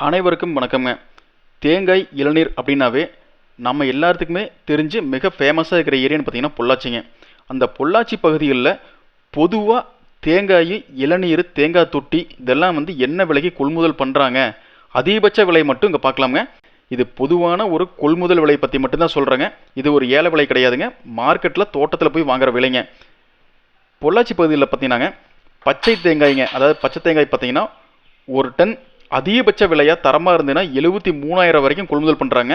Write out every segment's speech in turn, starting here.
அனைவருக்கும் வணக்கம்ங்க. தேங்காய் இளநீர் அப்படின்னாவே நம்ம எல்லாத்துக்குமே தெரிஞ்சு மிக ஃபேமஸாக இருக்கிற ஏரியான்னு பார்த்தீங்கன்னா பொள்ளாச்சிங்க. அந்த பொள்ளாச்சி பகுதிகளில் பொதுவாக தேங்காய், இளநீர், தேங்காய் தொட்டி இதெல்லாம் என்ன விலைக்கு கொள்முதல் பண்ணுறாங்க, அதிகபட்ச விலை மட்டும் இங்கே பார்க்கலாமுங்க. இது பொதுவான ஒரு கொள்முதல் விலை பற்றி மட்டும்தான் சொல்கிறேங்க. இது ஒரு ஏல விலை கிடையாதுங்க. மார்க்கெட்டில் தோட்டத்தில் போய் வாங்குற விலைங்க. பொள்ளாச்சி பகுதியில் பார்த்தீங்கன்னாங்க பச்சை தேங்காய்ங்க, அதாவது பச்சை தேங்காய் பார்த்தீங்கன்னா ஒரு டன் அதிகபட்ச விலையாக தரமாக இருந்ததுன்னா 73,000 வரைக்கும் கொள்முதல் பண்ணுறாங்க.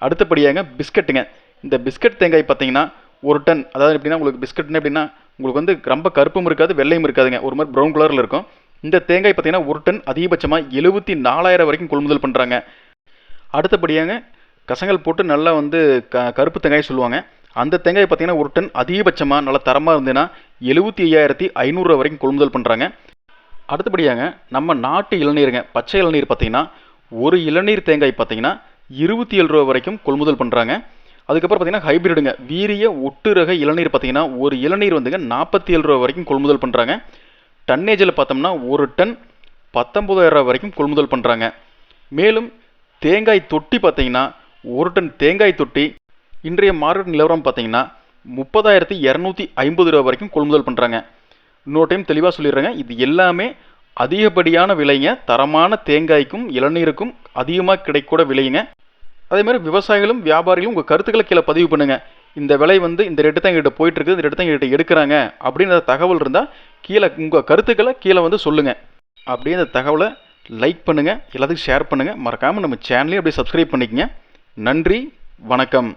அடுத்தபடியாங்க பிஸ்கட்டுங்க. இந்த பிஸ்கட் தேங்காய் பார்த்தீங்கன்னா ஒரு டன், அதாவது எப்படின்னா உங்களுக்கு பிஸ்கட்னு எப்படின்னா உங்களுக்கு ரொம்ப கருப்பும் இருக்காது, வெள்ளையும் இருக்காதுங்க, ஒரு மாதிரி ப்ரௌன் கலரில் இருக்கும். இந்த தேங்காய் பார்த்தீங்கன்னா ஒரு டன் அதிகபட்சமாக 74,000 வரைக்கும் கொள்முதல் பண்ணுறாங்க. அடுத்தபடியாங்க கசங்கல் போட்டு நல்லா கருப்பு தேங்காய் சொல்லுவாங்க. அந்த தேங்காய் பார்த்தீங்கன்னா ஒரு டன் அதிகபட்சமாக நல்லா தரமாக இருந்ததுன்னா 75,500 வரைக்கும் கொள்முதல் பண்ணுறாங்க. அடுத்தபடியாங்க நம்ம நாட்டு இளநீருங்க, பச்சை இளநீர் பார்த்தீங்கன்னா ஒரு இளநீர் தேங்காய் பார்த்தீங்கன்னா 27 ரூபா வரைக்கும் கொள்முதல் பண்ணுறாங்க. அதுக்கப்புறம் பார்த்தீங்கன்னா ஹைபிரிடுங்க, வீரிய ஒட்டு ரக இளநீர் பார்த்தீங்கன்னா ஒரு இளநீர் 47 ரூபா வரைக்கும் கொள்முதல் பண்ணுறாங்க. டன்னேஜில் பார்த்தோம்னா ஒரு டன் 19,000 ரூபா வரைக்கும் கொள்முதல் பண்ணுறாங்க. மேலும் தேங்காய் தொட்டி பார்த்தீங்கன்னா ஒரு டன் தேங்காய் தொட்டி இன்றைய மார்க்கெட் நிலவரம் பார்த்தீங்கன்னா 30,250 ரூபா வரைக்கும் கொள்முதல் பண்ணுறாங்க. இன்னொரு டைம் தெளிவாக சொல்லிடுறேங்க, இது எல்லாமே அதிகப்படியான விலைங்க. தரமான தேங்காய்க்கும் இளநீருக்கும் அதிகமாக கிடைக்கூட விலைங்க. அதே மாதிரி விவசாயிகளும் வியாபாரிகளும் உங்கள் கருத்துக்களை கீழே பதிவு பண்ணுங்கள். இந்த விலை இந்த ரேட்டு தான் எங்கிட்ட போயிட்டுருக்கு, இந்த ரேட்டு தான் எங்கிட்ட எடுக்கிறாங்க அப்படின்ற தகவல் இருந்தால் கீழே உங்கள் கருத்துக்களை கீழே சொல்லுங்கள். அப்படியே அந்த தகவலை லைக் பண்ணுங்கள், எல்லாத்துக்கும் ஷேர் பண்ணுங்கள். மறக்காமல் நம்ம சேனலையும் அப்படியே சப்ஸ்கிரைப் பண்ணிக்கங்க. நன்றி, வணக்கம்.